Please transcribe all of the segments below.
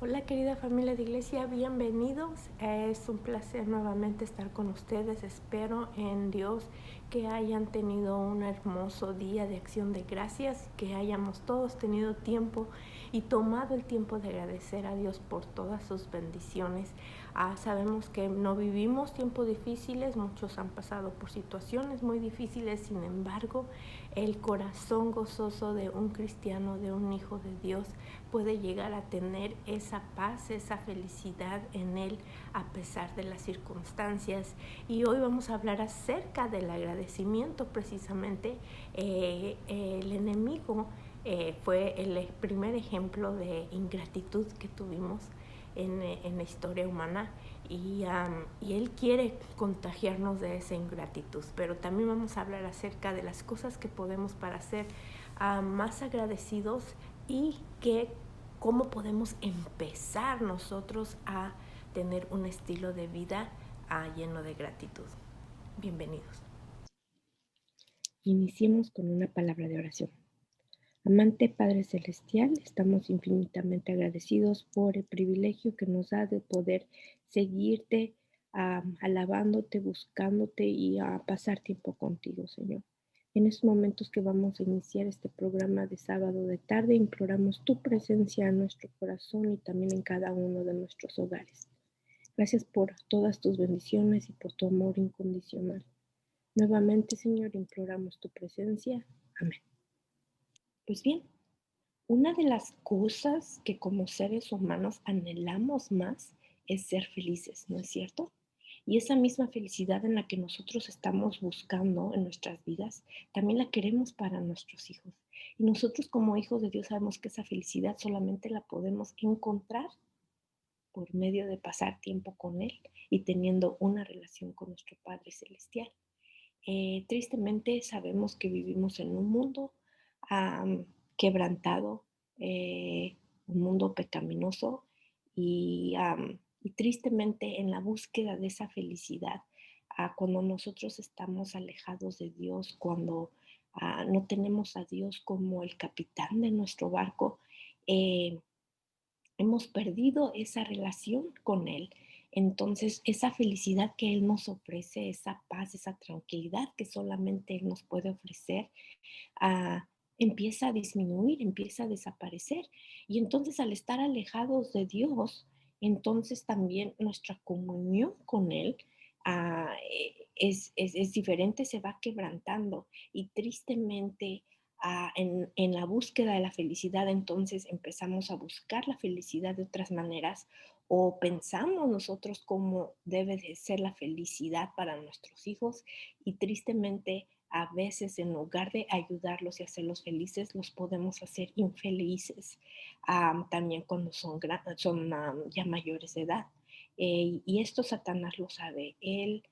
Hola querida familia de iglesia, bienvenidos. Es un placer nuevamente estar con ustedes. Espero en Dios que hayan tenido un hermoso día de acción de gracias, que hayamos todos tenido tiempo y tomado el tiempo de agradecer a Dios por todas sus bendiciones. Sabemos que no vivimos tiempos difíciles, muchos han pasado por situaciones muy difíciles, sin embargo, el corazón gozoso de un cristiano, de un hijo de Dios, puede llegar a tener esa paz, esa felicidad en él a pesar de las circunstancias. Y hoy vamos a hablar acerca del agradecimiento precisamente. El enemigo fue el primer ejemplo de ingratitud que tuvimos en la historia humana y él quiere contagiarnos de esa ingratitud, pero también vamos a hablar acerca de las cosas que podemos para ser más agradecidos y cómo podemos empezar nosotros a tener un estilo de vida lleno de gratitud. Bienvenidos. Iniciemos con una palabra de oración. Amante Padre Celestial, estamos infinitamente agradecidos por el privilegio que nos da de poder seguirte, alabándote, buscándote y a pasar tiempo contigo, Señor. En estos momentos que vamos a iniciar este programa de sábado de tarde, imploramos tu presencia en nuestro corazón y también en cada uno de nuestros hogares. Gracias por todas tus bendiciones y por tu amor incondicional. Nuevamente, Señor, imploramos tu presencia. Amén. Pues bien, una de las cosas que como seres humanos anhelamos más es ser felices, ¿no es cierto? Y esa misma felicidad en la que nosotros estamos buscando en nuestras vidas, también la queremos para nuestros hijos. Y nosotros como hijos de Dios sabemos que esa felicidad solamente la podemos encontrar por medio de pasar tiempo con Él y teniendo una relación con nuestro Padre Celestial. Tristemente sabemos que vivimos en un mundo quebrantado, un mundo pecaminoso y tristemente en la búsqueda de esa felicidad, cuando nosotros estamos alejados de Dios, cuando no tenemos a Dios como el capitán de nuestro barco, eh, hemos perdido esa relación con Él. Entonces, esa felicidad que Él nos ofrece, esa paz, esa tranquilidad que solamente Él nos puede ofrecer, empieza a disminuir, empieza a desaparecer. Y entonces, al estar alejados de Dios, entonces también nuestra comunión con Él es diferente, se va quebrantando y tristemente en la búsqueda de la felicidad, entonces empezamos a buscar la felicidad de otras maneras o pensamos nosotros cómo debe de ser la felicidad para nuestros hijos y tristemente a veces en lugar de ayudarlos y hacerlos felices, los podemos hacer infelices también cuando son ya mayores de edad. Y esto Satanás lo sabe. Él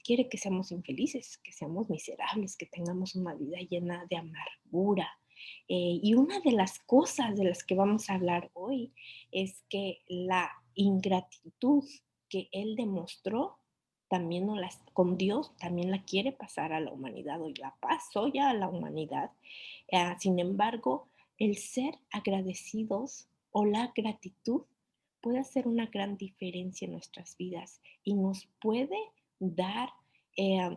quiere que seamos infelices, que seamos miserables, que tengamos una vida llena de amargura. Y una de las cosas de las que vamos a hablar hoy es que la ingratitud que él demostró también con Dios también la quiere pasar a la humanidad o la pasó ya a la humanidad. Sin embargo, el ser agradecidos o la gratitud puede hacer una gran diferencia en nuestras vidas y nos puede dar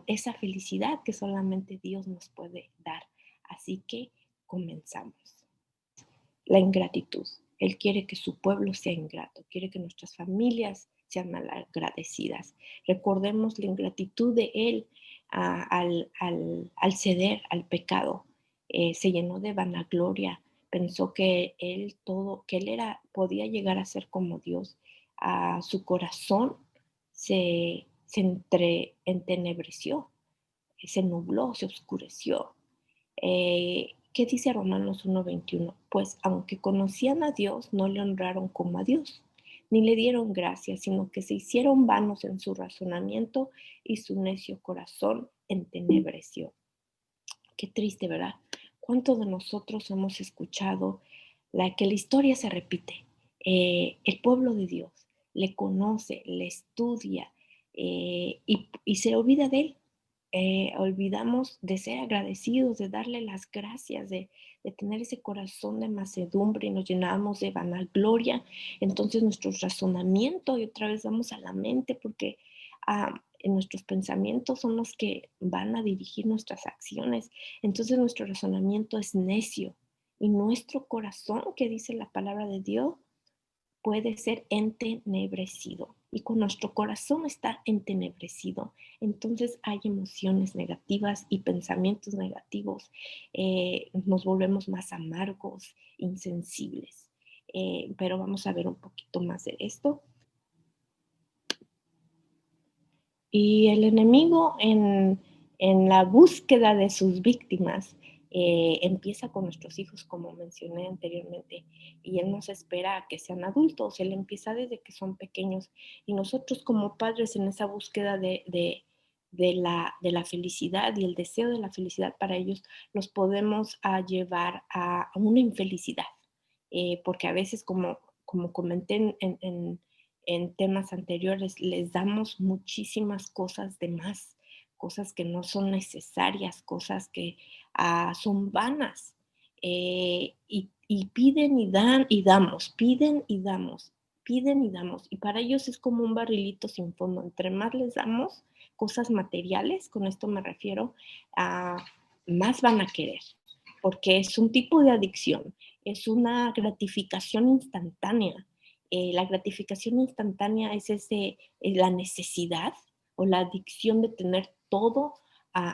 esa felicidad que solamente Dios nos puede dar. Así que comenzamos. La ingratitud. Él quiere que su pueblo sea ingrato, quiere que nuestras familias sean malagradecidas. Recordemos la ingratitud de Él al ceder al pecado. Se llenó de vanagloria, pensó que podía llegar a ser como Dios. Su corazón se entenebreció, se nubló, se oscureció. ¿Qué dice Romanos 1:21? Pues aunque conocían a Dios, no le honraron como a Dios, ni le dieron gracias, sino que se hicieron vanos en su razonamiento y su necio corazón entenebreció. Qué triste, ¿verdad? ¿Cuántos de nosotros hemos escuchado que la historia se repite? El pueblo de Dios le conoce, le estudia y se olvida de él. Olvidamos de ser agradecidos, de darle las gracias, de de tener ese corazón de mansedumbre y nos llenamos de vanagloria, entonces nuestros razonamientos, y otra vez vamos a la mente, porque en nuestros pensamientos son los que van a dirigir nuestras acciones. Entonces nuestro razonamiento es necio y nuestro corazón, que dice la palabra de Dios, puede ser entenebrecido. Y cuando nuestro corazón está entenebrecido, entonces hay emociones negativas y pensamientos negativos. Nos volvemos más amargos, insensibles. Pero vamos a ver un poquito más de esto. Y el enemigo en la búsqueda de sus víctimas empieza con nuestros hijos, como mencioné anteriormente, y él nos espera a que sean adultos. Él empieza desde que son pequeños, y nosotros como padres en esa búsqueda de la felicidad y el deseo de la felicidad para ellos, los podemos llevar a una infelicidad, porque a veces, como comenté en temas anteriores, les damos muchísimas cosas de más, cosas que no son necesarias, cosas que son vanas. Y piden y dan y damos, piden y damos, piden y damos. Y para ellos es como un barrilito sin fondo. Entre más les damos cosas materiales, con esto me refiero, más van a querer, porque es un tipo de adicción, es una gratificación instantánea. La gratificación instantánea es la necesidad o la adicción de tener todo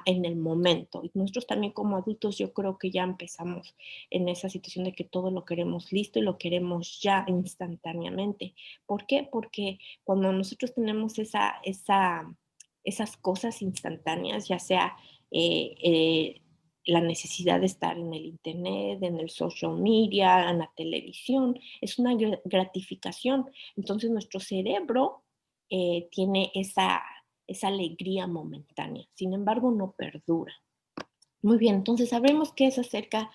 en el momento. Y nosotros también como adultos yo creo que ya empezamos en esa situación de que todo lo queremos listo y lo queremos ya instantáneamente. ¿Por qué? Porque cuando nosotros tenemos esas cosas instantáneas, ya sea la necesidad de estar en el internet, en el social media, en la televisión, es una gratificación. Entonces nuestro cerebro tiene esa alegría momentánea, sin embargo no perdura. Muy bien, entonces sabemos qué es la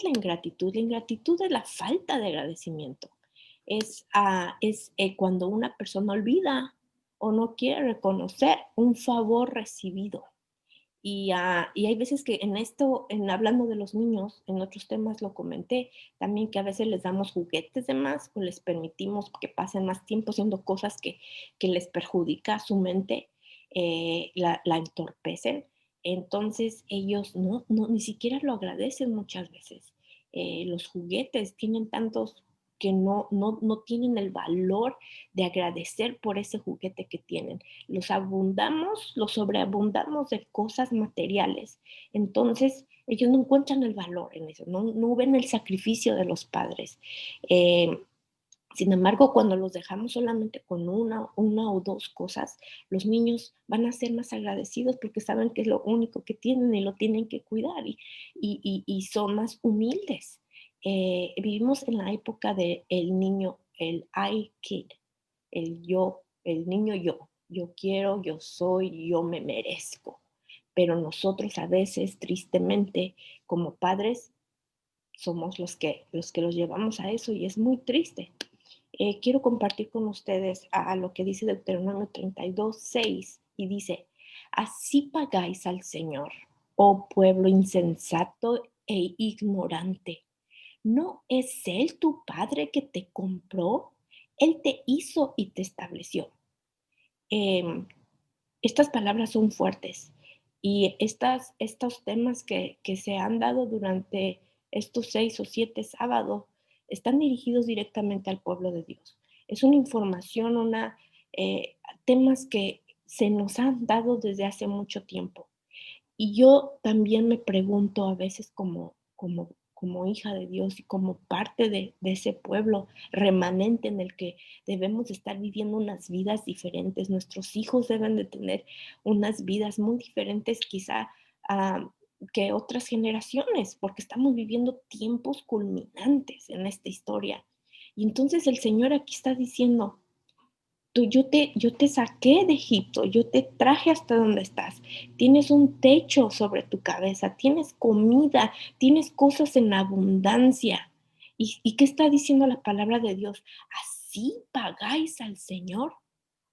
ingratitud. La ingratitud es la falta de agradecimiento. Es cuando una persona olvida o no quiere reconocer un favor recibido. Y hay veces que hablando de los niños, en otros temas lo comenté, también que a veces les damos juguetes de más o les permitimos que pasen más tiempo haciendo cosas que les perjudica su mente, la entorpecen. Entonces ellos ni siquiera lo agradecen muchas veces. Los juguetes tienen tantos que no tienen el valor de agradecer por ese juguete que tienen. Los sobreabundamos de cosas materiales. Entonces, ellos no encuentran el valor en eso, no ven el sacrificio de los padres. Sin embargo, cuando los dejamos solamente con una o dos cosas, los niños van a ser más agradecidos porque saben que es lo único que tienen y lo tienen que cuidar y son más humildes. Vivimos en la época del niño, el I kid, el niño yo quiero, yo soy, yo me merezco. Pero nosotros a veces, tristemente, como padres, somos los que los llevamos a eso y es muy triste. Quiero compartir con ustedes a lo que dice Deuteronomio 32:6 y dice, así pagáis al Señor, oh pueblo insensato e ignorante. ¿No es Él tu Padre que te compró? Él te hizo y te estableció. Estas palabras son fuertes y estos temas que se han dado durante estos 6 o 7 sábados están dirigidos directamente al pueblo de Dios. Es una información, temas que se nos han dado desde hace mucho tiempo. Y yo también me pregunto a veces como hija de Dios y como parte de ese pueblo remanente en el que debemos estar viviendo unas vidas diferentes. Nuestros hijos deben de tener unas vidas muy diferentes quizá que otras generaciones, porque estamos viviendo tiempos culminantes en esta historia. Y entonces el Señor aquí está diciendo, yo te saqué de Egipto, yo te traje hasta donde estás. Tienes un techo sobre tu cabeza, tienes comida, tienes cosas en abundancia. ¿Y qué está diciendo la palabra de Dios? ¿Así pagáis al Señor,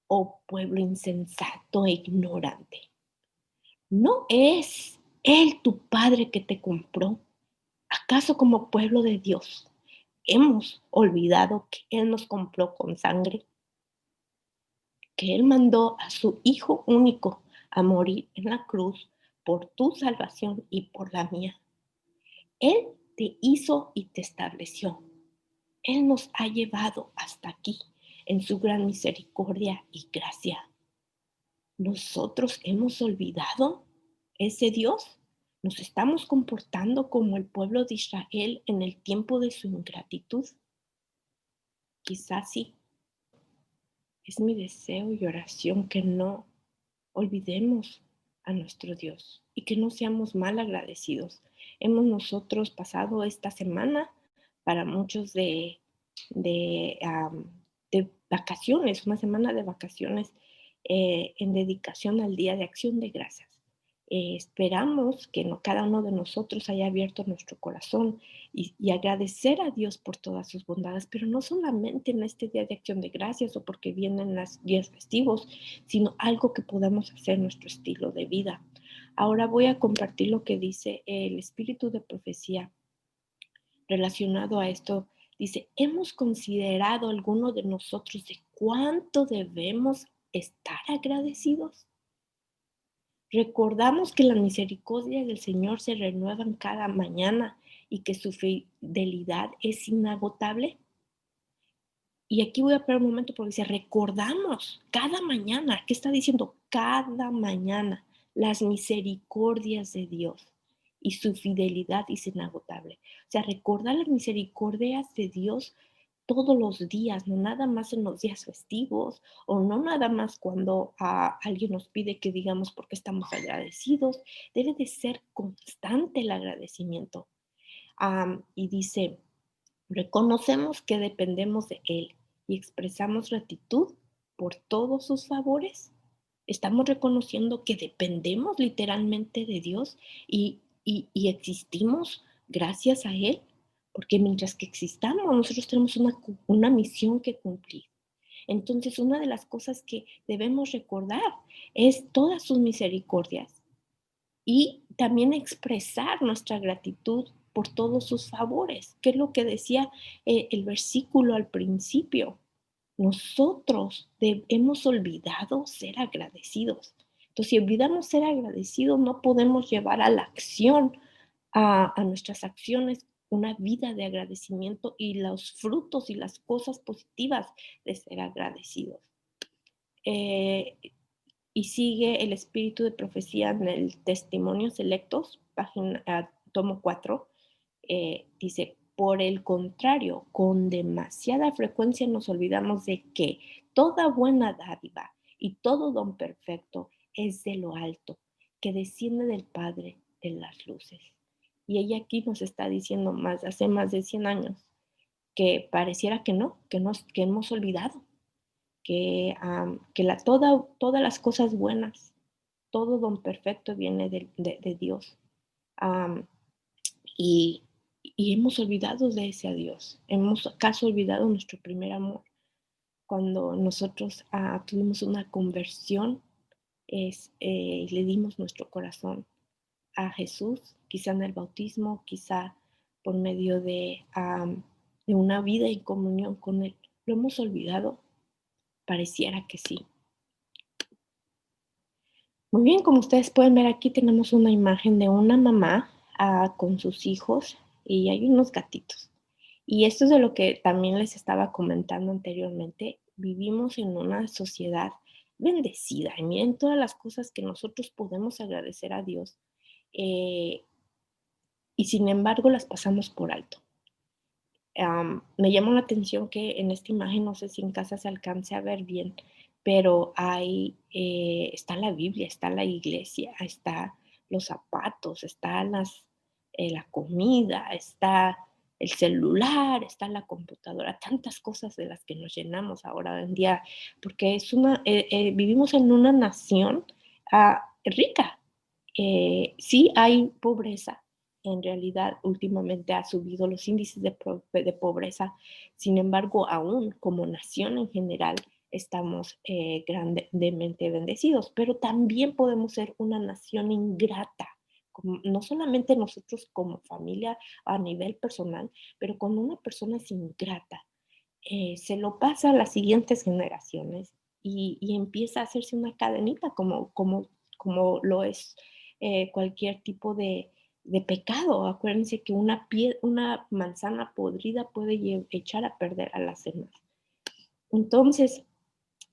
oh pueblo insensato e ignorante? ¿No es Él tu Padre que te compró? ¿Acaso como pueblo de Dios hemos olvidado que Él nos compró con sangre? Que Él mandó a su Hijo único a morir en la cruz por tu salvación y por la mía. Él te hizo y te estableció. Él nos ha llevado hasta aquí en su gran misericordia y gracia. ¿Nosotros hemos olvidado ese Dios? ¿Nos estamos comportando como el pueblo de Israel en el tiempo de su ingratitud? Quizás sí. Es mi deseo y oración que no olvidemos a nuestro Dios y que no seamos mal agradecidos. Hemos nosotros pasado esta semana para muchos de, um, de vacaciones, una semana de vacaciones en dedicación al Día de Acción de Gracias. Esperamos que cada uno de nosotros haya abierto nuestro corazón y agradecer a Dios por todas sus bondades, pero no solamente en este Día de Acción de Gracias o porque vienen los días festivos, sino algo que podamos hacer nuestro estilo de vida. Ahora voy a compartir lo que dice el espíritu de profecía relacionado a esto. Dice, ¿hemos considerado alguno de nosotros de cuánto debemos estar agradecidos? Recordamos que las misericordias del Señor se renuevan cada mañana y que su fidelidad es inagotable. Y aquí voy a parar un momento porque dice, recordamos cada mañana. ¿Qué está diciendo? Cada mañana las misericordias de Dios y su fidelidad es inagotable. O sea, recordar las misericordias de Dios todos los días, no nada más en los días festivos o no nada más cuando alguien nos pide que digamos porque estamos agradecidos. Debe de ser constante el agradecimiento. Y dice, reconocemos que dependemos de Él y expresamos gratitud por todos sus favores. Estamos reconociendo que dependemos literalmente de Dios y existimos gracias a Él, porque mientras que existamos, nosotros tenemos una misión que cumplir. Entonces, una de las cosas que debemos recordar es todas sus misericordias y también expresar nuestra gratitud por todos sus favores, que es lo que decía el versículo al principio. Nosotros hemos olvidado ser agradecidos. Entonces, si olvidamos ser agradecidos, no podemos llevar a la acción, a nuestras acciones, una vida de agradecimiento y los frutos y las cosas positivas de ser agradecidos. Y sigue el espíritu de profecía en el Testimonios Selectos, tomo 4, dice, por el contrario, con demasiada frecuencia nos olvidamos de que toda buena dádiva y todo don perfecto es de lo alto, que desciende del Padre de las luces. Y ella aquí nos está diciendo hace más de 100 años, que pareciera que no, que hemos olvidado que todas las cosas buenas, todo don perfecto viene de Dios. Um, y, y hemos olvidado de ese a Dios. Hemos acaso olvidado nuestro primer amor. Cuando nosotros tuvimos una conversión, le dimos nuestro corazón a Jesús, quizá en el bautismo, quizá por medio de una vida en comunión con Él. ¿Lo hemos olvidado? Pareciera que sí. Muy bien, como ustedes pueden ver aquí tenemos una imagen de una mamá con sus hijos y hay unos gatitos. Y esto es de lo que también les estaba comentando anteriormente. Vivimos en una sociedad bendecida y miren todas las cosas que nosotros podemos agradecer a Dios y sin embargo las pasamos por alto. Me llamó la atención que en esta imagen, no sé si en casa se alcance a ver bien, pero está la Biblia, está la iglesia, está los zapatos, está la comida, está el celular, está la computadora, tantas cosas de las que nos llenamos ahora en día, porque vivimos en una nación rica. Sí hay pobreza, en realidad últimamente ha subido los índices de pobreza. Sin embargo, aún como nación en general estamos grandemente bendecidos, pero también podemos ser una nación ingrata no solamente nosotros como familia a nivel personal, pero cuando una persona es ingrata, se lo pasa a las siguientes generaciones y empieza a hacerse una cadenita como lo es cualquier tipo de pecado. Acuérdense que una manzana podrida puede echar a perder a las demás. Entonces,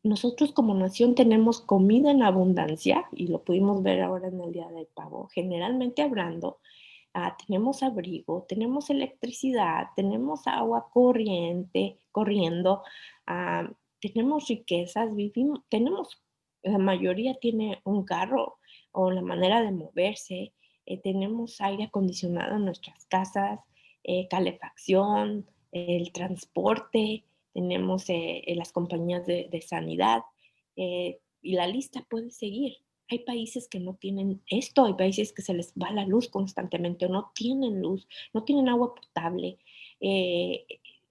nosotros como nación tenemos comida en abundancia y lo pudimos ver ahora en el Día del Pavo, generalmente hablando. Tenemos abrigo, tenemos electricidad, tenemos agua corriendo, ah, tenemos riquezas, la mayoría tiene un carro o la manera de moverse, tenemos aire acondicionado en nuestras casas, calefacción, el transporte, tenemos las compañías de sanidad, y la lista puede seguir. Hay países que no tienen esto, hay países que se les va la luz constantemente o no tienen luz, no tienen agua potable, eh,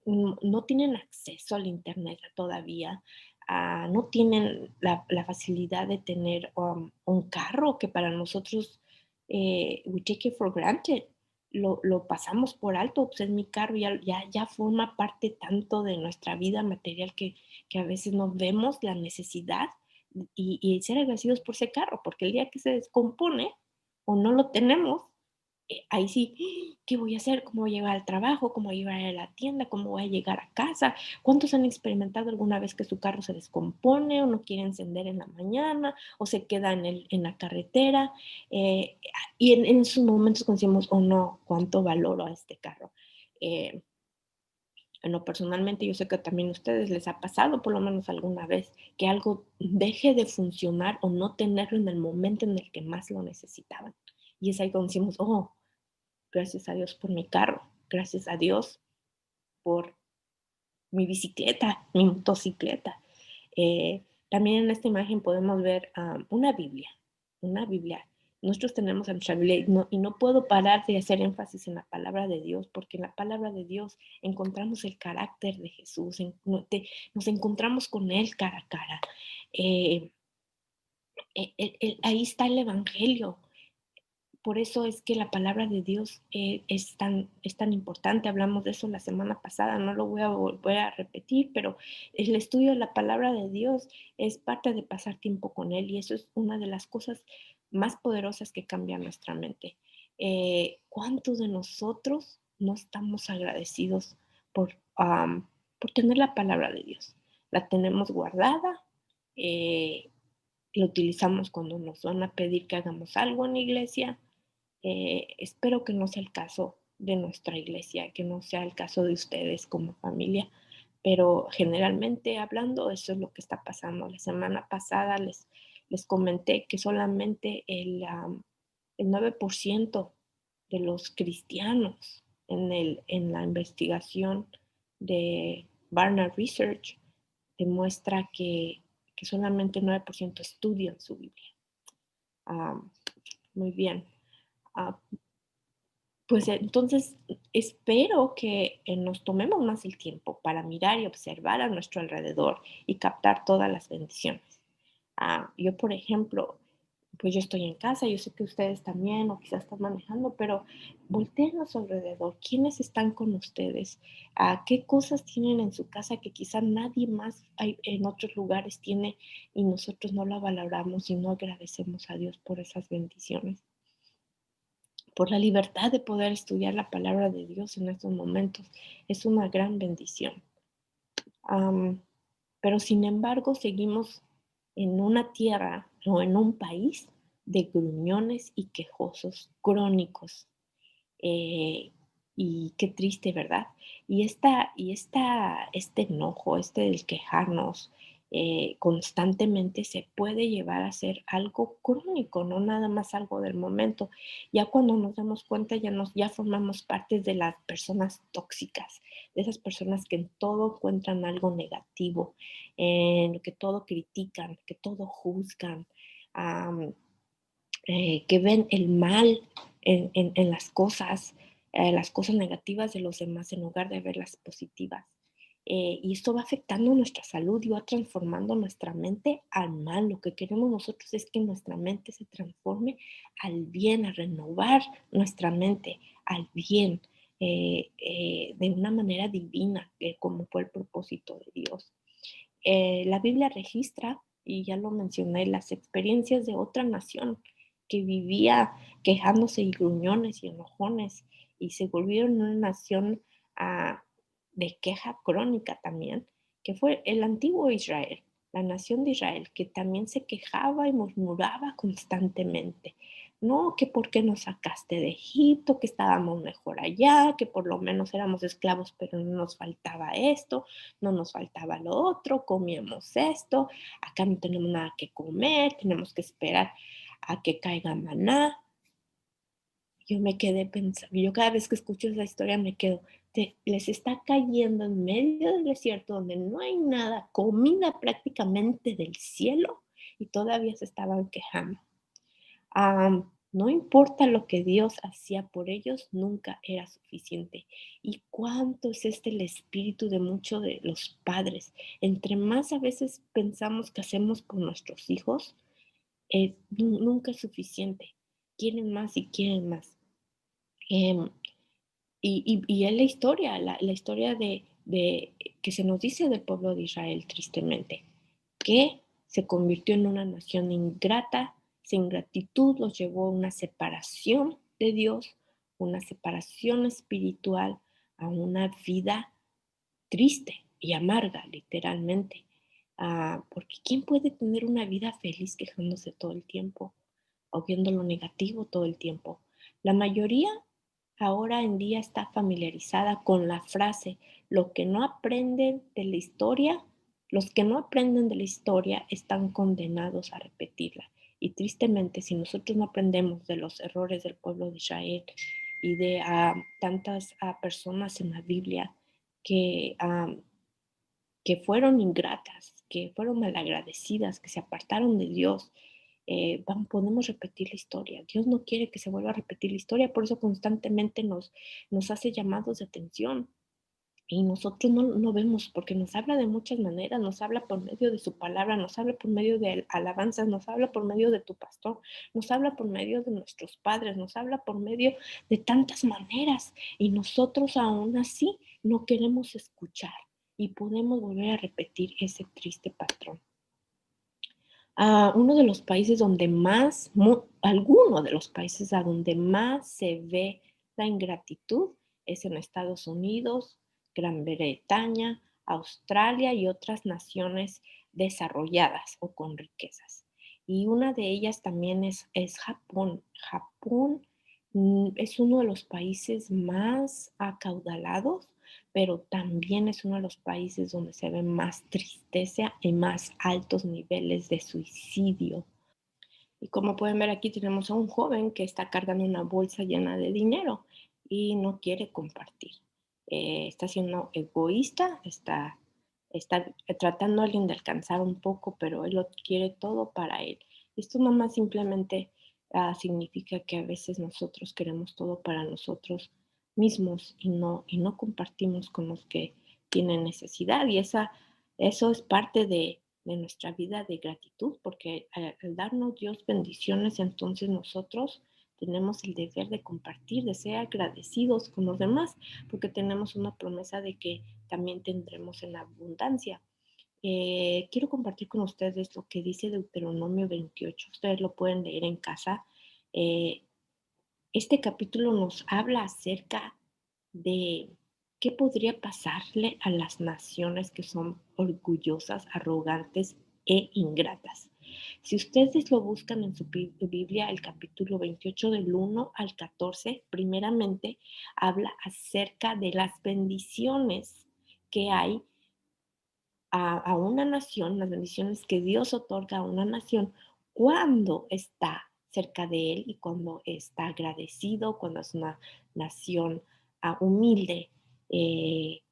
no tienen acceso al internet todavía, no tienen la facilidad de tener un carro que para nosotros we take it for granted. Lo pasamos por alto, pues es mi carro, ya forma parte tanto de nuestra vida material que a veces no vemos la necesidad y ser agradecidos por ese carro, porque el día que se descompone o no lo tenemos, ahí sí, ¿qué voy a hacer? ¿Cómo voy a llegar al trabajo? ¿Cómo voy a llegar a la tienda? ¿Cómo voy a llegar a casa? ¿Cuántos han experimentado alguna vez que su carro se descompone o no quiere encender en la mañana o se queda en la carretera? Eh, y en esos momentos cuando decimos, oh no, ¿cuánto valoro a este carro? Eh, en lo personalmente, yo sé que también a ustedes les ha pasado por lo menos alguna vez que algo deje de funcionar o no tenerlo en el momento en el que más lo necesitaban. Y es ahí cuando decimos, oh, gracias a Dios por mi carro, gracias a Dios por mi bicicleta, mi motocicleta. También en esta imagen podemos ver una Biblia. Nosotros tenemos a nuestra Biblia y no puedo parar de hacer énfasis en la palabra de Dios, porque en la palabra de Dios encontramos el carácter de Jesús, nos encontramos con Él cara a cara. Eh, ahí está el Evangelio. Por eso es que la palabra de Dios es tan importante. Hablamos de eso la semana pasada, no lo voy a volver a repetir, pero el estudio de la palabra de Dios es parte de pasar tiempo con Él y eso es una de las cosas más poderosas que cambia nuestra mente. ¿Cuántos de nosotros no estamos agradecidos por tener la palabra de Dios? La tenemos guardada, eh, la utilizamos cuando nos van a pedir que hagamos algo en la iglesia. Espero que no sea el caso de nuestra iglesia, que no sea el caso de ustedes como familia, pero generalmente hablando, eso es lo que está pasando. La semana pasada les comenté que solamente el 9% de los cristianos en la investigación de Barna Research demuestra que solamente el 9% estudian su Biblia. Muy bien. Uh, Pues entonces espero que nos tomemos más el tiempo para mirar y observar a nuestro alrededor y captar todas las bendiciones. Yo, por ejemplo, pues yo estoy en casa, yo sé que ustedes también o quizás están manejando, pero volteen a su alrededor. ¿Quiénes están con ustedes? ¿Qué cosas tienen en su casa que quizás nadie más en otros lugares tiene y nosotros no la valoramos y no agradecemos a Dios por esas bendiciones? Por la libertad de poder estudiar la palabra de Dios en estos momentos. Es una gran bendición. Pero sin embargo, seguimos en una tierra o en un país de gruñones y quejosos crónicos. Eh, y qué triste, ¿verdad? Este enojo, del quejarnos constantemente se puede llevar a ser algo crónico, no nada más algo del momento. Ya cuando nos damos cuenta ya formamos parte de las personas tóxicas, de esas personas que en todo encuentran algo negativo, en que todo critican, que todo juzgan, que ven el mal en las cosas negativas de los demás en lugar de ver las positivas. y esto va afectando nuestra salud y va transformando nuestra mente al mal. Lo que queremos nosotros es que nuestra mente se transforme al bien, a renovar nuestra mente al bien, de una manera divina, como fue el propósito de Dios. La Biblia registra, y ya lo mencioné, las experiencias de otra nación que vivía quejándose y gruñones y enojones y se volvieron una nación de queja crónica también, que fue el antiguo Israel, la nación de Israel, que también se quejaba y murmuraba constantemente. No, que por qué nos sacaste de Egipto, que estábamos mejor allá, que por lo menos éramos esclavos, pero no nos faltaba esto, no nos faltaba lo otro, comíamos esto, acá no tenemos nada que comer, tenemos que esperar a que caiga maná. Yo me quedé pensando, yo cada vez que escucho esa historia me quedo, les está cayendo en medio del desierto donde no hay nada, comida prácticamente del cielo y todavía se estaban quejando. No importa lo que Dios hacía por ellos, nunca era suficiente. ¿Y cuánto es el espíritu de muchos de los padres? Entre más a veces pensamos que hacemos por nuestros hijos, nunca es suficiente. Quieren más y quieren más. Em, y es la historia que se nos dice del pueblo de Israel, tristemente, que se convirtió en una nación ingrata, sin gratitud los llevó a una separación de Dios, una separación espiritual, a una vida triste y amarga, literalmente. Porque ¿quién puede tener una vida feliz quejándose todo el tiempo o viendo lo negativo todo el tiempo? La mayoría ahora en día está familiarizada con la frase, lo que no aprenden de la historia, los que no aprenden de la historia están condenados a repetirla. Y tristemente, si nosotros no aprendemos de los errores del pueblo de Israel y de tantas personas en la Biblia que, que fueron ingratas, que fueron malagradecidas, que se apartaron de Dios, podemos repetir la historia. Dios no quiere que se vuelva a repetir la historia, por eso constantemente nos hace llamados de atención. Y nosotros no vemos, porque nos habla de muchas maneras, nos habla por medio de su palabra, nos habla por medio de alabanzas, nos habla por medio de tu pastor, nos habla por medio de nuestros padres, nos habla por medio de tantas maneras. Y nosotros aún así no queremos escuchar y podemos volver a repetir ese triste patrón. Uno de los países donde más, alguno de los países a donde más se ve la ingratitud es en Estados Unidos, Gran Bretaña, Australia y otras naciones desarrolladas o con riquezas. Y una de ellas también es Japón. Japón es uno de los países más acaudalados, pero también es uno de los países donde se ve más tristeza y más altos niveles de suicidio. Y como pueden ver aquí tenemos a un joven que está cargando una bolsa llena de dinero y no quiere compartir. Está siendo egoísta, está tratando a alguien de alcanzar un poco, pero él lo quiere todo para él. Esto nomás simplemente significa que a veces nosotros queremos todo para nosotros mismos y no compartimos con los que tienen necesidad. Y eso es parte de nuestra vida de gratitud, porque al darnos Dios bendiciones, entonces nosotros tenemos el deber de compartir, de ser agradecidos con los demás, porque tenemos una promesa de que también tendremos en abundancia. Quiero compartir con ustedes lo que dice Deuteronomio 28. Ustedes lo pueden leer en casa. Eh, este capítulo nos habla acerca de qué podría pasarle a las naciones que son orgullosas, arrogantes e ingratas. Si ustedes lo buscan en su Biblia, el capítulo 28 del 1 al 14, primeramente habla acerca de las bendiciones que hay a una nación, las bendiciones que Dios otorga a una nación cuando está cerca de Él y cuando está agradecido, cuando es una nación humilde, eh,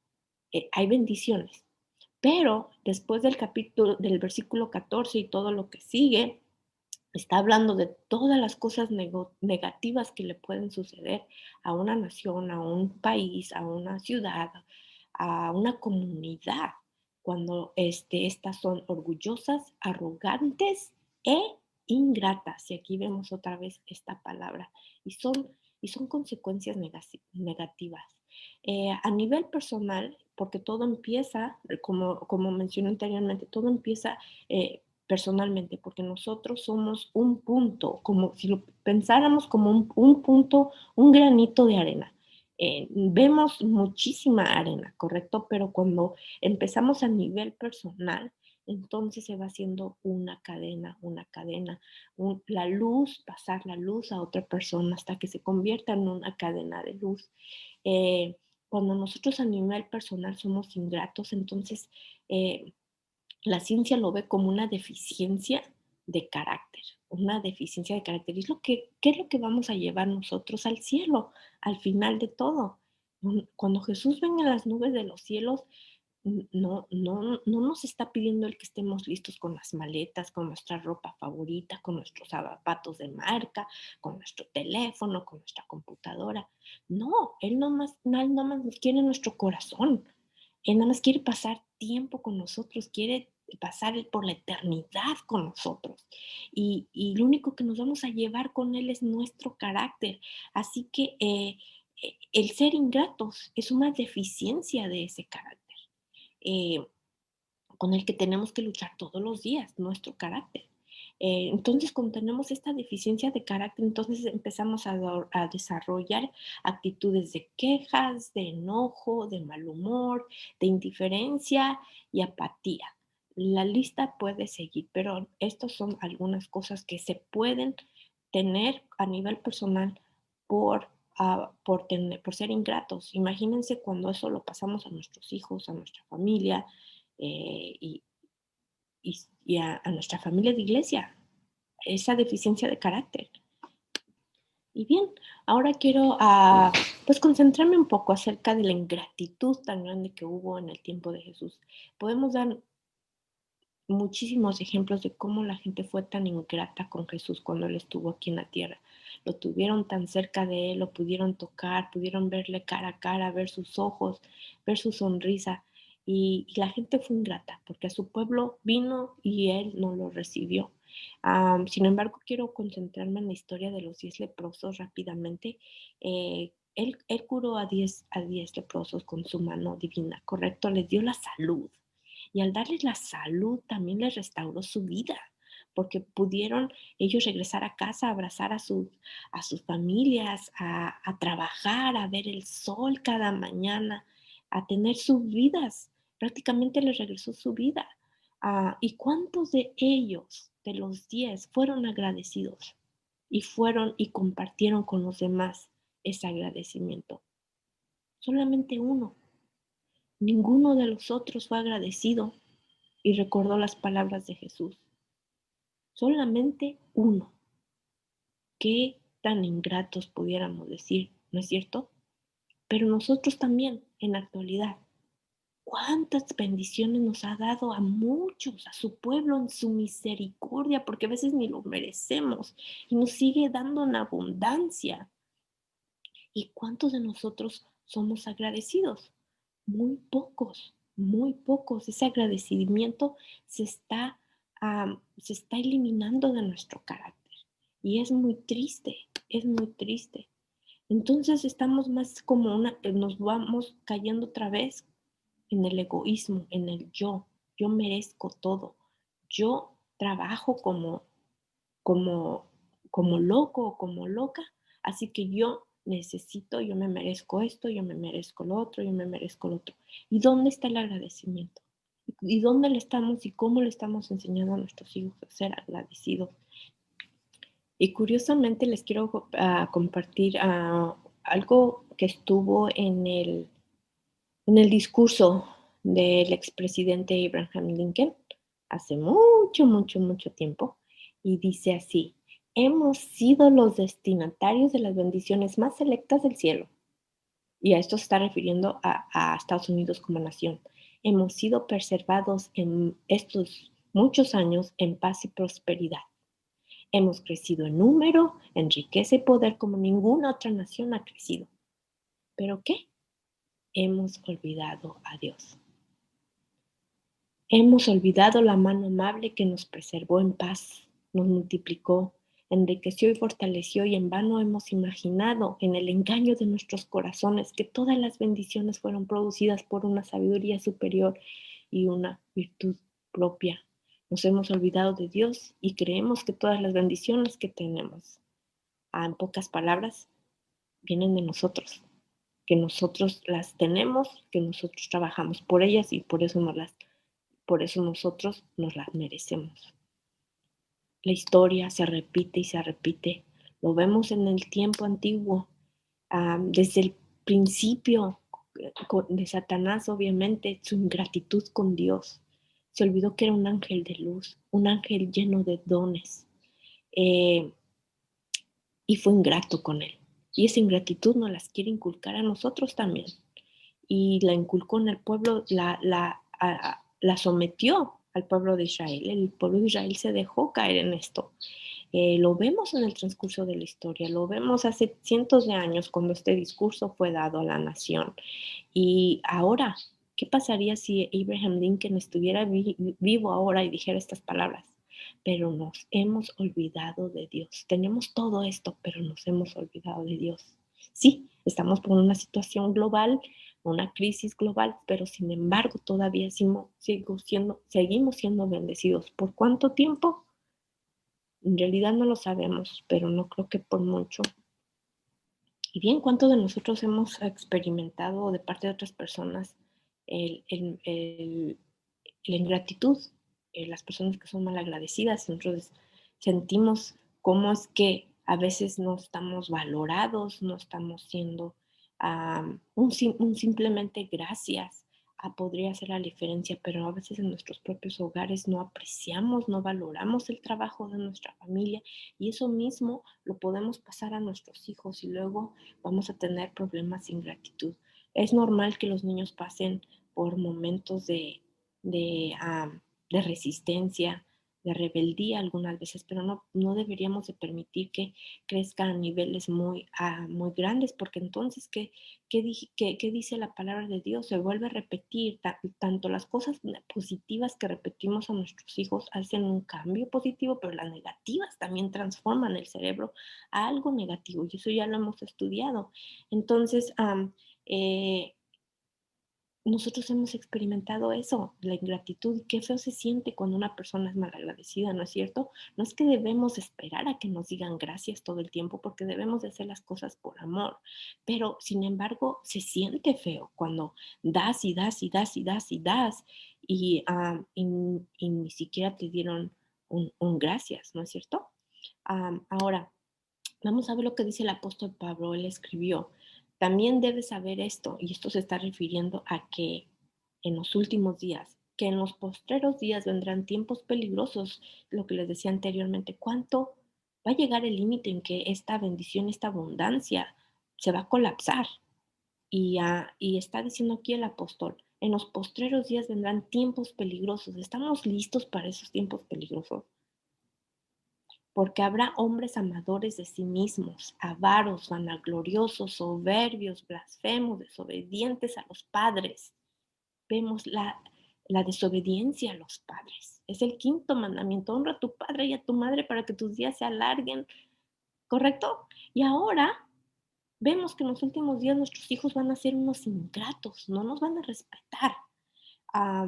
hay bendiciones. Pero después del capítulo, del versículo 14 y todo lo que sigue, está hablando de todas las cosas negativas que le pueden suceder a una nación, a un país, a una ciudad, a una comunidad cuando estas son orgullosas, arrogantes e ingratas. Y aquí vemos otra vez esta palabra. Y son consecuencias negativas. A nivel personal, porque todo empieza, como mencioné anteriormente, todo empieza personalmente, porque nosotros somos un punto, como si lo pensáramos como un punto, un granito de arena. Vemos muchísima arena, ¿correcto? Pero cuando empezamos a nivel personal, entonces se va haciendo una cadena, la luz, pasar la luz a otra persona hasta que se convierta en una cadena de luz. Eh, Cuando nosotros a nivel personal somos ingratos, entonces la ciencia lo ve como una deficiencia de carácter, una deficiencia de carácter. ¿Qué es lo que vamos a llevar nosotros al cielo, al final de todo? Cuando Jesús venga en las nubes de los cielos, no nos está pidiendo el que estemos listos con las maletas, con nuestra ropa favorita, con nuestros zapatos de marca, con nuestro teléfono, con nuestra computadora. No, Él nomás nos quiere nuestro corazón. Él nada más quiere pasar tiempo con nosotros, quiere pasar por la eternidad con nosotros. Y lo único que nos vamos a llevar con Él es nuestro carácter. Así que el ser ingratos es una deficiencia de ese carácter. Eh, con el que tenemos que luchar todos los días, nuestro carácter. Entonces, cuando tenemos esta deficiencia de carácter, entonces empezamos a desarrollar actitudes de quejas, de enojo, de mal humor, de indiferencia y apatía. La lista puede seguir, pero estas son algunas cosas que se pueden tener a nivel personal por ser ingratos. Imagínense cuando eso lo pasamos a nuestros hijos, a nuestra familia, eh, y, y a nuestra familia de iglesia, esa deficiencia de carácter. Y bien, ahora quiero pues concentrarme un poco acerca de la ingratitud tan grande que hubo en el tiempo de Jesús. Podemos dar muchísimos ejemplos de cómo la gente fue tan ingrata con Jesús cuando Él estuvo aquí en la tierra. Lo tuvieron tan cerca de Él, lo pudieron tocar, pudieron verle cara a cara, ver sus ojos, ver su sonrisa. Y la gente fue ingrata porque a su pueblo vino y Él no lo recibió. Sin embargo, quiero concentrarme en la historia de los 10 leprosos rápidamente. Él curó a 10 leprosos con su mano divina, ¿correcto? Les dio la salud. Y al darles la salud, también les restauró su vida, porque pudieron ellos regresar a casa, abrazar a sus familias, a trabajar, a ver el sol cada mañana, a tener sus vidas. Prácticamente les regresó su vida. ¿Y cuántos de ellos, de los 10, fueron agradecidos y fueron y compartieron con los demás ese agradecimiento? Solamente uno. Ninguno de los otros fue agradecido y recordó las palabras de Jesús. Solamente uno. Qué tan ingratos pudiéramos decir, ¿no es cierto? Pero nosotros también, en la actualidad, cuántas bendiciones nos ha dado a muchos, a su pueblo en su misericordia, porque a veces ni lo merecemos y nos sigue dando en abundancia. ¿Y cuántos de nosotros somos agradecidos? Muy pocos, muy pocos. Ese agradecimiento se está eliminando de nuestro carácter. Y es muy triste, es muy triste. Entonces estamos más como nos vamos cayendo otra vez en el egoísmo, en el yo. Yo merezco todo. Yo trabajo como, como loco o como loca, así que yo me merezco esto, yo me merezco lo otro, yo me merezco lo otro. ¿Y dónde está el agradecimiento? ¿Y dónde le estamos y cómo le estamos enseñando a nuestros hijos a ser agradecidos? Y curiosamente les quiero compartir algo que estuvo en el discurso del expresidente Abraham Lincoln hace mucho, mucho, mucho tiempo, y dice así: hemos sido los destinatarios de las bendiciones más selectas del cielo. Y a esto se está refiriendo a Estados Unidos como nación. Hemos sido preservados en estos muchos años en paz y prosperidad. Hemos crecido en número, en riqueza y poder como ninguna otra nación ha crecido. ¿Pero qué? hemos olvidado a Dios. Hemos olvidado la mano amable que nos preservó en paz, nos multiplicó, enriqueció y fortaleció, y en vano hemos imaginado en el engaño de nuestros corazones que todas las bendiciones fueron producidas por una sabiduría superior y una virtud propia. Nos hemos olvidado de Dios y creemos que todas las bendiciones que tenemos, en pocas palabras, vienen de nosotros, que nosotros las tenemos, que nosotros trabajamos por ellas y por eso nosotros nos las merecemos. La historia se repite y se repite. Lo vemos en el tiempo antiguo, desde el principio de Satanás, obviamente, su ingratitud con Dios. Se olvidó que era un ángel de luz, un ángel lleno de dones, y fue ingrato con él. Y esa ingratitud nos las quiere inculcar a nosotros también. Y la inculcó en el pueblo, la sometió al pueblo de Israel. El pueblo de Israel se dejó caer en esto. Lo vemos en el transcurso de la historia, lo vemos hace cientos de años cuando este discurso fue dado a la nación. Y ahora, ¿qué pasaría si Abraham Lincoln estuviera vivo ahora y dijera estas palabras? Pero nos hemos olvidado de Dios. Tenemos todo esto, pero nos hemos olvidado de Dios. Sí, estamos por una situación global, una crisis global, pero sin embargo todavía seguimos siendo bendecidos. ¿Por cuánto tiempo? En realidad no lo sabemos, pero no creo que por mucho. Y bien, ¿cuántos de nosotros hemos experimentado de parte de otras personas la ingratitud? Las personas que son malagradecidas, nosotros sentimos cómo es que a veces no estamos valorados, no estamos siendo un simplemente gracias. Podría hacer la diferencia, pero a veces en nuestros propios hogares no apreciamos, no valoramos el trabajo de nuestra familia, y eso mismo lo podemos pasar a nuestros hijos y luego vamos a tener problemas de ingratitud. Es normal que los niños pasen por momentos de, um, de resistencia, de rebeldía algunas veces, pero no deberíamos de permitir que crezcan a niveles muy grandes, porque entonces, ¿qué dice la palabra de Dios? Se vuelve a repetir, tanto las cosas positivas que repetimos a nuestros hijos hacen un cambio positivo, pero las negativas también transforman el cerebro a algo negativo, y eso ya lo hemos estudiado. Entonces, nosotros hemos experimentado eso, la ingratitud, y qué feo se siente cuando una persona es malagradecida, ¿no es cierto? No es que debemos esperar a que nos digan gracias todo el tiempo, porque debemos de hacer las cosas por amor, pero sin embargo se siente feo cuando das y das y das y das y das y ni siquiera te dieron un gracias, ¿no es cierto? Ahora, vamos a ver lo que dice el apóstol Pablo. Él escribió: también debes saber esto, y esto se está refiriendo a que en los últimos días, que en los postreros días vendrán tiempos peligrosos, lo que les decía anteriormente. ¿Cuánto va a llegar el límite en que esta bendición, esta abundancia se va a colapsar? Y está diciendo aquí el apóstol: en los postreros días vendrán tiempos peligrosos. ¿Estamos listos para esos tiempos peligrosos? Porque habrá hombres amadores de sí mismos, avaros, vanagloriosos, soberbios, blasfemos, desobedientes a los padres. Vemos la desobediencia a los padres. Es el quinto mandamiento: honra a tu padre y a tu madre para que tus días se alarguen. ¿Correcto? Y ahora vemos que en los últimos días nuestros hijos van a ser unos ingratos, no nos van a respetar,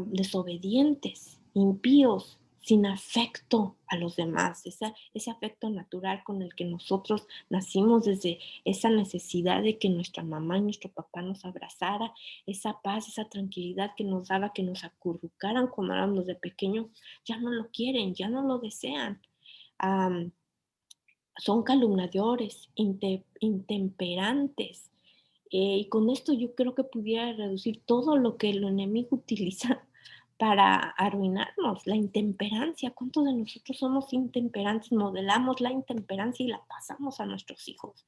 desobedientes, impíos, sin afecto a los demás, ese afecto natural con el que nosotros nacimos, desde esa necesidad de que nuestra mamá y nuestro papá nos abrazara, esa paz, esa tranquilidad que nos daba que nos acurrucaran cuando éramos de pequeños, ya no lo quieren, ya no lo desean. Um, Son calumniadores, intemperantes, y con esto yo creo que pudiera reducir todo lo que el enemigo utiliza para arruinarnos, la intemperancia. ¿Cuántos de nosotros somos intemperantes? Modelamos la intemperancia y la pasamos a nuestros hijos.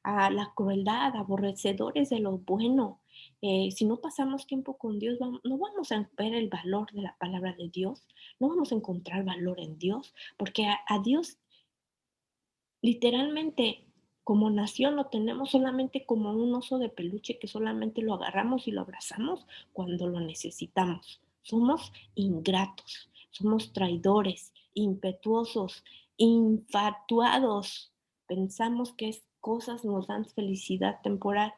A la crueldad, aborrecedores de lo bueno. Si no pasamos tiempo con Dios, no vamos a ver el valor de la palabra de Dios, no vamos a encontrar valor en Dios, porque a Dios literalmente como nación lo tenemos solamente como un oso de peluche que solamente lo agarramos y lo abrazamos cuando lo necesitamos. Somos ingratos, somos traidores, impetuosos, infatuados. Pensamos que cosas nos dan felicidad temporal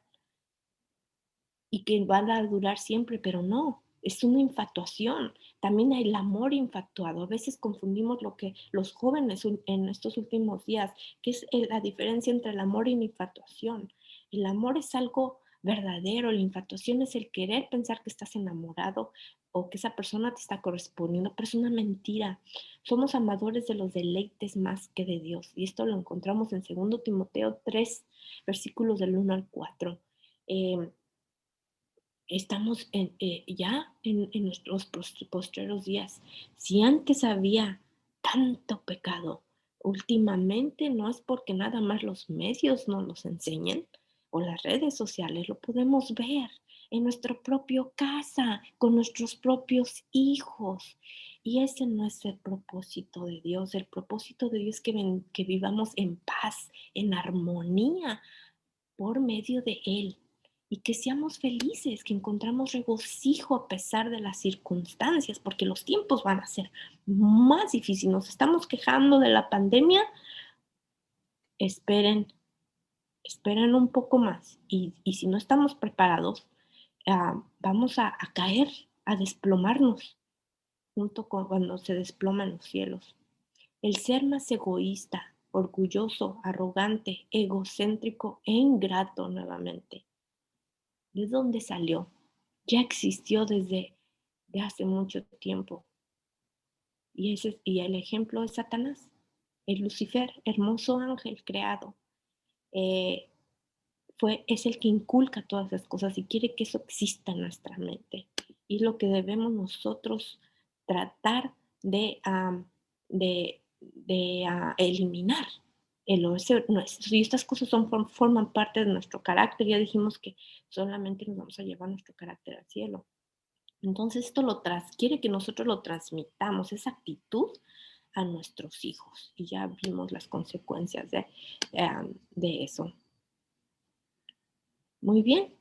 y que van a durar siempre, pero no, es una infatuación. También hay el amor infatuado. A veces confundimos lo que los jóvenes en estos últimos días, que es la diferencia entre el amor y la infatuación. El amor es algo verdadero, la infatuación es el querer pensar que estás enamorado o que esa persona te está correspondiendo, pero es una mentira. Somos amadores de los deleites más que de Dios. Y esto lo encontramos en 2 Timoteo 3, versículos del 1 al 4. Estamos ya en nuestros postreros días. Si antes había tanto pecado, últimamente no es porque nada más los medios nos los enseñen o las redes sociales, lo podemos ver en nuestra propia casa, con nuestros propios hijos. Y ese no es el propósito de Dios. El propósito de Dios es que vivamos en paz, en armonía por medio de Él y que seamos felices, que encontramos regocijo a pesar de las circunstancias, porque los tiempos van a ser más difíciles. Nos estamos quejando de la pandemia, esperen, esperen un poco más y si no estamos preparados, vamos a caer, a desplomarnos junto con cuando se desploman los cielos. El ser más egoísta, orgulloso, arrogante, egocéntrico e ingrato nuevamente. ¿De dónde salió? Ya existió desde de hace mucho tiempo. Y el ejemplo es Satanás, el Lucifer, hermoso ángel creado. Eh, es el que inculca todas esas cosas y quiere que eso exista en nuestra mente. Y es lo que debemos nosotros tratar de eliminar. Y estas cosas forman parte de nuestro carácter. Ya dijimos que solamente nos vamos a llevar nuestro carácter al cielo. Entonces esto quiere que nosotros lo transmitamos, esa actitud a nuestros hijos. Y ya vimos las consecuencias de eso. Muy bien.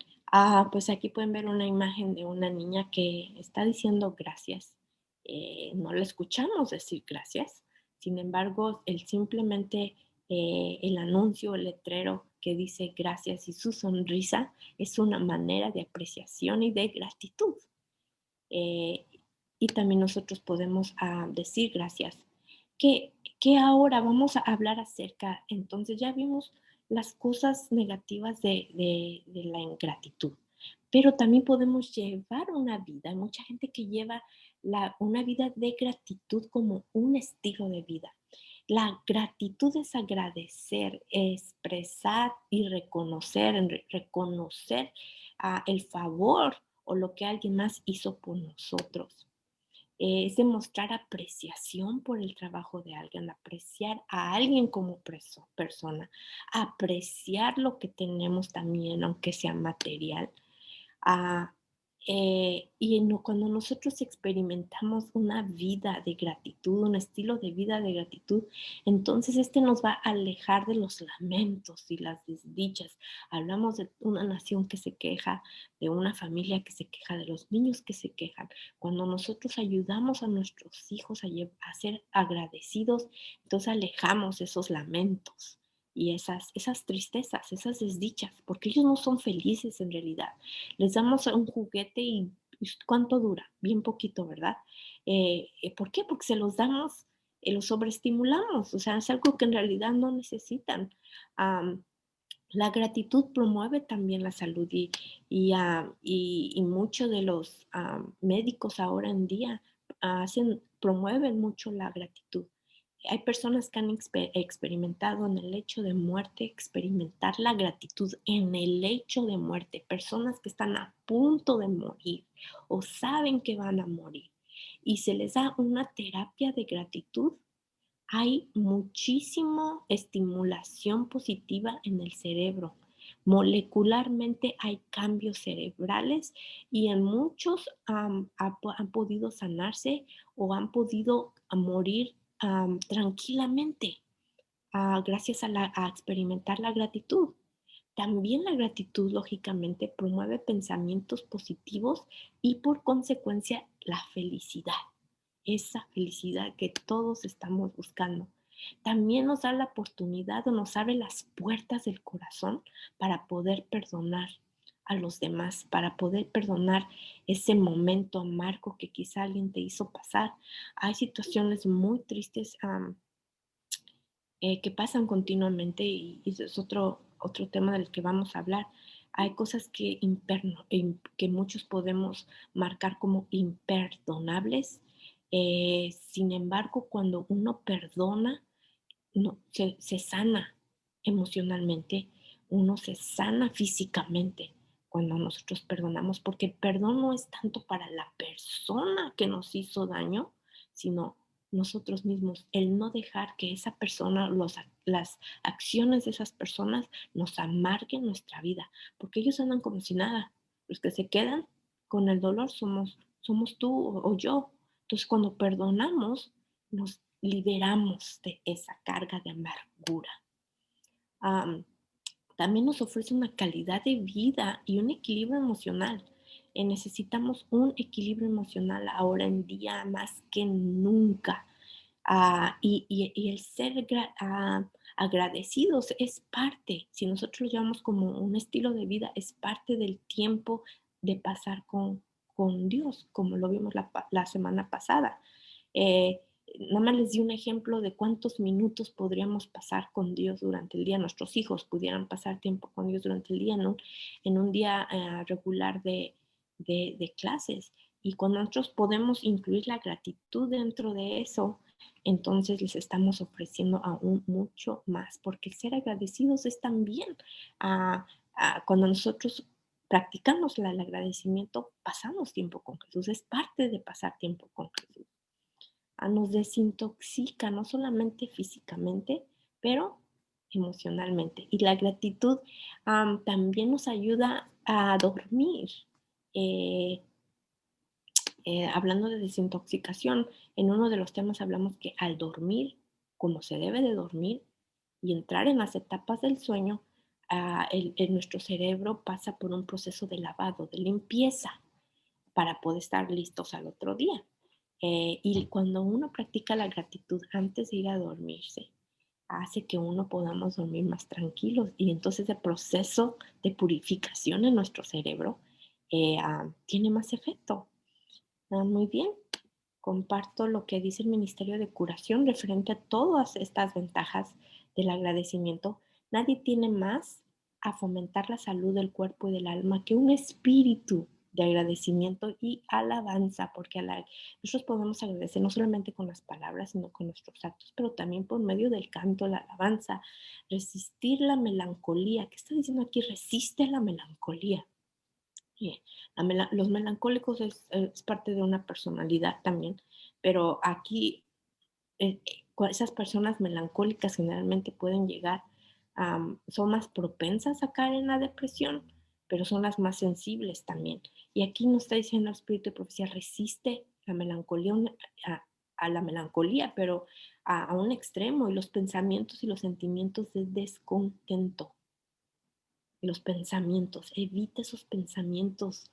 Pues aquí pueden ver una imagen de una niña que está diciendo gracias. No la escuchamos decir gracias. Sin embargo, simplemente el anuncio, el letrero que dice gracias y su sonrisa es una manera de apreciación y de gratitud. Y también nosotros podemos decir gracias. Que ahora vamos a hablar acerca, entonces ya vimos las cosas negativas de la ingratitud, pero también podemos llevar una vida. Hay mucha gente que lleva una vida de gratitud como un estilo de vida. La gratitud es agradecer, expresar y reconocer el favor o lo que alguien más hizo por nosotros. Es demostrar apreciación por el trabajo de alguien, apreciar a alguien como persona, apreciar lo que tenemos también, aunque sea material. Ah, cuando nosotros experimentamos una vida de gratitud, un estilo de vida de gratitud, entonces nos va a alejar de los lamentos y las desdichas. Hablamos de una nación que se queja, de una familia que se queja, de los niños que se quejan. Cuando nosotros ayudamos a nuestros hijos a ser agradecidos, entonces alejamos esos lamentos y esas tristezas, esas desdichas, porque ellos no son felices en realidad. Les damos un juguete y ¿cuánto dura? Bien poquito, ¿verdad? ¿Por qué? Porque se los damos, los sobreestimulamos, o sea, es algo que en realidad no necesitan. La gratitud promueve también la salud y muchos de los médicos ahora en día promueven mucho la gratitud. Hay personas que han experimentado en el lecho de muerte, experimentar la gratitud en el lecho de muerte, personas que están a punto de morir o saben que van a morir y se les da una terapia de gratitud. Hay muchísima estimulación positiva en el cerebro. Molecularmente hay cambios cerebrales y en muchos han podido sanarse o han podido morir tranquilamente. gracias a experimentar la gratitud. También la gratitud, lógicamente, promueve pensamientos positivos y por consecuencia la felicidad, esa felicidad que todos estamos buscando. También nos da la oportunidad o nos abre las puertas del corazón para poder perdonar a los demás, para poder perdonar ese momento amargo que quizá alguien te hizo pasar. Hay situaciones muy tristes que pasan continuamente y ese es otro tema del que vamos a hablar. Hay cosas que muchos podemos marcar como imperdonables. Sin embargo, cuando uno perdona, no, se sana emocionalmente, uno se sana físicamente cuando nosotros perdonamos, porque el perdón no es tanto para la persona que nos hizo daño, sino nosotros mismos, el no dejar que esa persona, las acciones de esas personas nos amarguen nuestra vida, porque ellos andan como si nada. Los que se quedan con el dolor somos tú o yo. Entonces, cuando perdonamos, nos liberamos de esa carga de amargura. Am, También nos ofrece una calidad de vida y un equilibrio emocional. Necesitamos un equilibrio emocional ahora en día más que nunca. Y el ser agradecidos es parte, si nosotros lo llevamos como un estilo de vida, es parte del tiempo de pasar con Dios, como lo vimos la semana pasada. Eh, Nada más les di un ejemplo de cuántos minutos podríamos pasar con Dios durante el día. Nuestros hijos pudieran pasar tiempo con Dios durante el día en un día regular de clases. Y cuando nosotros podemos incluir la gratitud dentro de eso, entonces les estamos ofreciendo aún mucho más, porque el ser agradecidos es también cuando nosotros practicamos el agradecimiento, pasamos tiempo con Jesús, es parte de pasar tiempo con Jesús. Nos desintoxica, no solamente físicamente, pero emocionalmente. Y la gratitud también nos ayuda a dormir. Eh, Hablando de desintoxicación, en uno de los temas hablamos que al dormir, como se debe de dormir y entrar en las etapas del sueño, nuestro cerebro pasa por un proceso de lavado, de limpieza, para poder estar listos al otro día. Y cuando uno practica la gratitud antes de ir a dormirse, hace que uno podamos dormir más tranquilos y entonces el proceso de purificación en nuestro cerebro tiene más efecto. Muy bien, comparto lo que dice el Ministerio de Curación referente a todas estas ventajas del agradecimiento. Nadie tiene más a fomentar la salud del cuerpo y del alma que un espíritu de agradecimiento y alabanza, porque nosotros podemos agradecer no solamente con las palabras, sino con nuestros actos, pero también por medio del canto, la alabanza. Resistir la melancolía. ¿Qué está diciendo aquí? Resiste la melancolía. Bien, los melancólicos es parte de una personalidad también, pero aquí esas personas melancólicas generalmente pueden llegar, son más propensas a caer en la depresión, pero son las más sensibles también. Y aquí nos está diciendo el Espíritu de Profecía, resiste la melancolía, a la melancolía, pero a un extremo, y los pensamientos y los sentimientos de descontento. Los pensamientos, evita esos pensamientos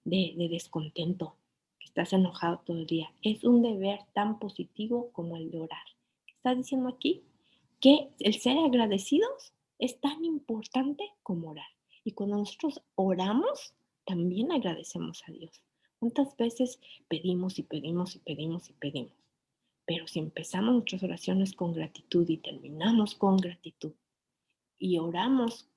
de descontento, que estás enojado todo el día. Es un deber tan positivo como el de orar. Está diciendo aquí que el ser agradecidos es tan importante como orar. Y cuando nosotros oramos, también agradecemos a Dios. ¿Cuántas veces pedimos y pedimos y pedimos y pedimos? Pero si empezamos nuestras oraciones con gratitud y terminamos con gratitud y oramos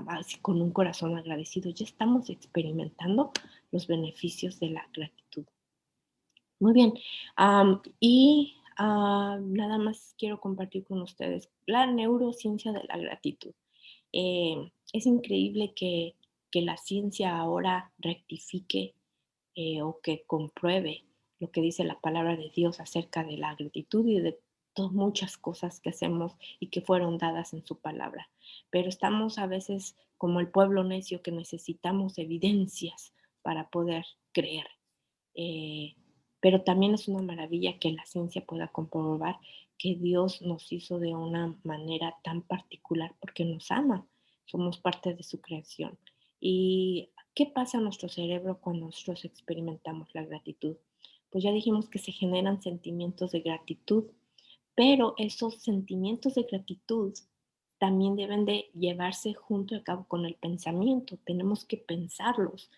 así con un corazón agradecido, ya estamos experimentando los beneficios de la gratitud. Muy bien, nada más quiero compartir con ustedes la neurociencia de la gratitud. Es increíble que la ciencia ahora rectifique o que compruebe lo que dice la palabra de Dios acerca de la gratitud y de muchas cosas que hacemos y que fueron dadas en su palabra. Pero estamos a veces como el pueblo necio que necesitamos evidencias para poder creer. Eh, pero también es una maravilla que la ciencia pueda comprobar que Dios nos hizo de una manera tan particular porque nos ama. Somos parte de su creación. ¿Y qué pasa en nuestro cerebro cuando nosotros experimentamos la gratitud? Pues ya dijimos que se generan sentimientos de gratitud, pero esos sentimientos de gratitud también deben de llevarse junto a cabo con el pensamiento. Tenemos que pensarlos.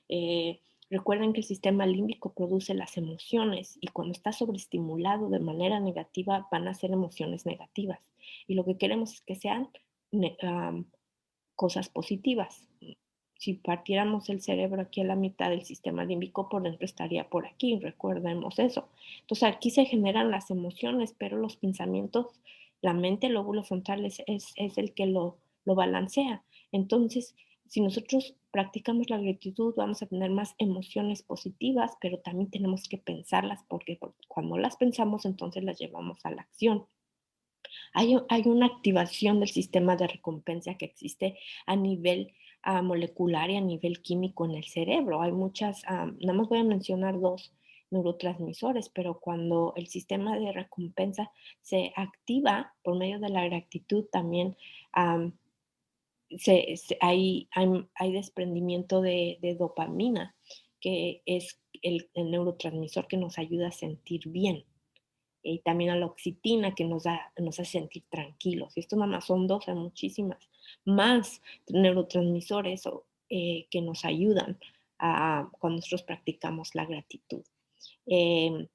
Eh, Recuerden que el sistema límbico produce las emociones y cuando está sobreestimulado de manera negativa van a ser emociones negativas. Y lo que queremos es que sean cosas positivas. Si partiéramos el cerebro aquí a la mitad, del sistema límbico por dentro estaría por aquí, recordemos eso. Entonces aquí se generan las emociones, pero los pensamientos, la mente, el lóbulo frontal es el que lo balancea. Entonces, si nosotros practicamos la gratitud, vamos a tener más emociones positivas, pero también tenemos que pensarlas porque cuando las pensamos, entonces las llevamos a la acción. Hay una activación del sistema de recompensa que existe a nivel molecular y a nivel químico en el cerebro. Hay muchas, nada más voy a mencionar dos neurotransmisores, pero cuando el sistema de recompensa se activa por medio de la gratitud, también um, hay desprendimiento de dopamina, que es el neurotransmisor que nos ayuda a sentir bien y también a la oxitina que nos hace sentir tranquilos. Y esto nada más son dos, hay muchísimas más neurotransmisores que nos ayudan cuando nosotros practicamos la gratitud. Eh,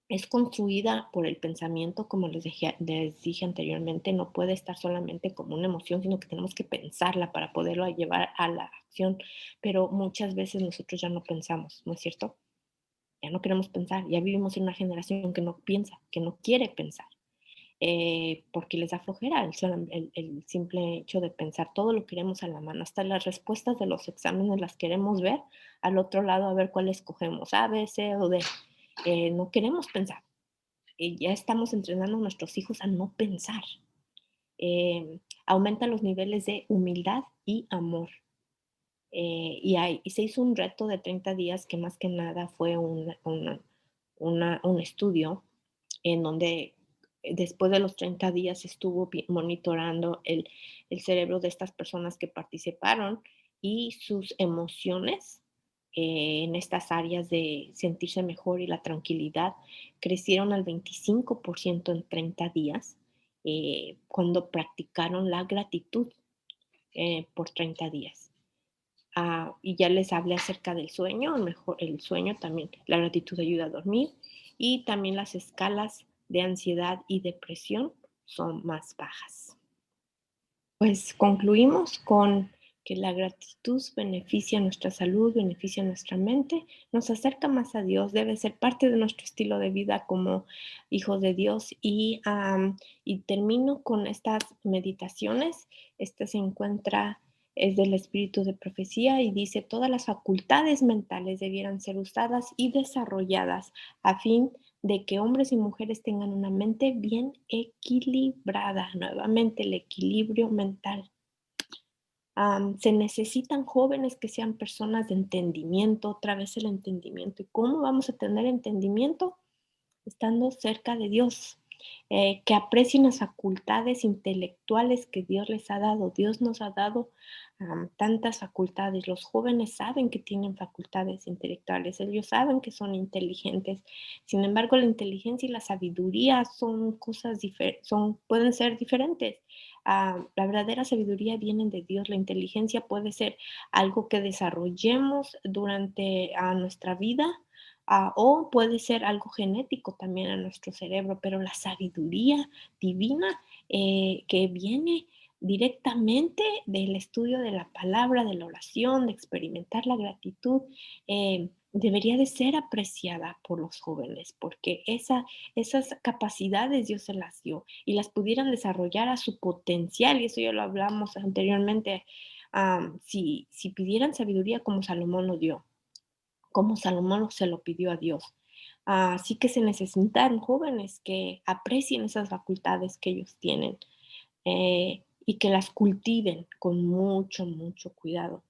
es construida por el pensamiento, como les dije anteriormente, no puede estar solamente como una emoción, sino que tenemos que pensarla para poderlo llevar a la acción, pero muchas veces nosotros ya no pensamos, ¿no es cierto? Ya no queremos pensar, ya vivimos en una generación que no piensa, que no quiere pensar, porque les da flojera el simple hecho de pensar, todo lo queremos a la mano, hasta las respuestas de los exámenes las queremos ver al otro lado a ver cuál escogemos, A, B, C o D. No queremos pensar, ya estamos entrenando a nuestros hijos a no pensar. Aumenta los niveles de humildad y amor. Y se hizo un reto de 30 días que más que nada fue un estudio en donde después de los 30 días estuvo monitorando el cerebro de estas personas que participaron y sus emociones en estas áreas de sentirse mejor y la tranquilidad crecieron al 25% en 30 días cuando practicaron la gratitud por 30 días. Y ya les hablé acerca del sueño, mejor el sueño también, la gratitud ayuda a dormir y también las escalas de ansiedad y depresión son más bajas. Pues concluimos con que la gratitud beneficia nuestra salud, beneficia nuestra mente, nos acerca más a Dios, debe ser parte de nuestro estilo de vida como hijos de Dios. Y termino con estas meditaciones. Esta se encuentra, es del espíritu de profecía y dice, todas las facultades mentales debieran ser usadas y desarrolladas a fin de que hombres y mujeres tengan una mente bien equilibrada. Nuevamente, el equilibrio mental. Se necesitan jóvenes que sean personas de entendimiento, otra vez el entendimiento. ¿Y cómo vamos a tener entendimiento? Estando cerca de Dios, que aprecien las facultades intelectuales que Dios les ha dado. Dios nos ha dado tantas facultades. Los jóvenes saben que tienen facultades intelectuales, ellos saben que son inteligentes. Sin embargo, la inteligencia y la sabiduría son cosas diferentes, pueden ser diferentes. La verdadera sabiduría viene de Dios. La inteligencia puede ser algo que desarrollemos durante nuestra vida, o puede ser algo genético también a nuestro cerebro, pero la sabiduría divina que viene directamente del estudio de la palabra, de la oración, de experimentar la gratitud, debería de ser apreciada por los jóvenes, porque esas capacidades Dios se las dio y las pudieran desarrollar a su potencial, y eso ya lo hablamos anteriormente, si pidieran sabiduría como Salomón lo dio, como Salomón se lo pidió a Dios. Así que se necesitan jóvenes que aprecien esas facultades que ellos tienen y que las cultiven con mucho, mucho cuidado.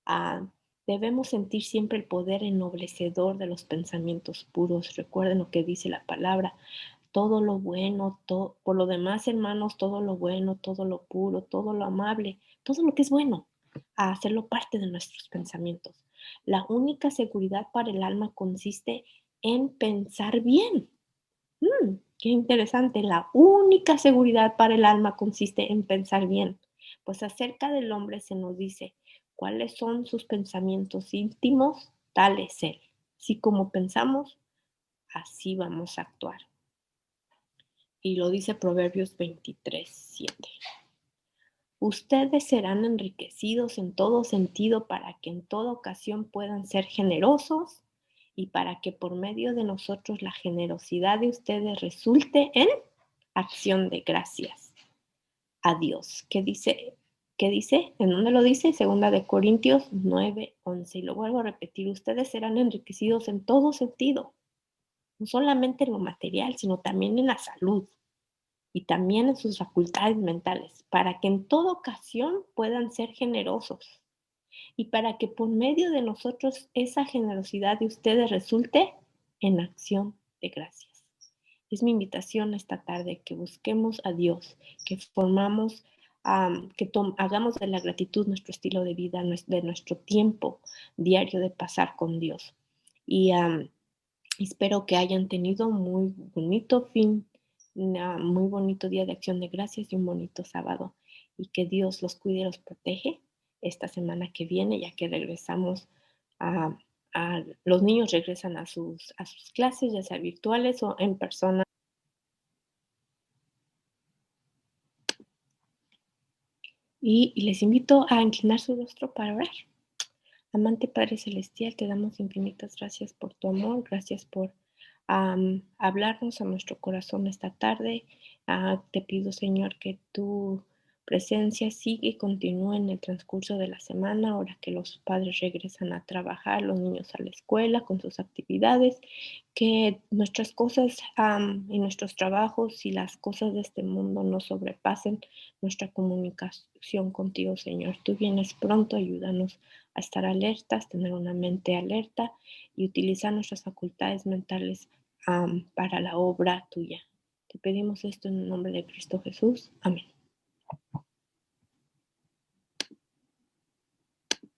Ah, Debemos sentir siempre el poder ennoblecedor de los pensamientos puros. Recuerden lo que dice la palabra. todo lo bueno, por lo demás, hermanos, todo lo bueno, todo lo puro, todo lo amable, todo lo que es bueno, a hacerlo parte de nuestros pensamientos. La única seguridad para el alma consiste en pensar bien. Qué interesante. La única seguridad para el alma consiste en pensar bien. Pues acerca del hombre se nos dice cuáles son sus pensamientos íntimos, tal es él. Si como pensamos, así vamos a actuar. Y lo dice Proverbios 23:7. Ustedes serán enriquecidos en todo sentido para que en toda ocasión puedan ser generosos y para que por medio de nosotros la generosidad de ustedes resulte en acción de gracias a Dios. ¿Qué dice? ¿Qué dice? ¿En dónde lo dice? Segunda de Corintios 9:11. Y lo vuelvo a repetir, ustedes serán enriquecidos en todo sentido, no solamente en lo material, sino también en la salud y también en sus facultades mentales, para que en toda ocasión puedan ser generosos y para que por medio de nosotros esa generosidad de ustedes resulte en acción de gracias. Es mi invitación esta tarde que busquemos a Dios, que formamos, hagamos de la gratitud nuestro estilo de vida, de nuestro tiempo diario de pasar con Dios. Y espero que hayan tenido muy bonito fin, muy bonito día de acción de gracias y un bonito sábado. Y que Dios los cuide y los protege esta semana que viene, ya que regresamos a, los niños regresan a sus clases, ya sea virtuales o en persona. Y les invito a inclinar su rostro para orar. Amante Padre Celestial, te damos infinitas gracias por tu amor, gracias por hablarnos a nuestro corazón esta tarde. Te pido, Señor, que tu presencia siga y continúe en el transcurso de la semana, ahora que los padres regresan a trabajar, los niños a la escuela con sus actividades, que nuestras cosas y nuestros trabajos y las cosas de este mundo no sobrepasen nuestra comunicación contigo, Señor. Tú vienes pronto, ayúdanos a estar alertas, tener una mente alerta y utilizar nuestras facultades mentales para la obra tuya. Te pedimos esto en el nombre de Cristo Jesús. Amén.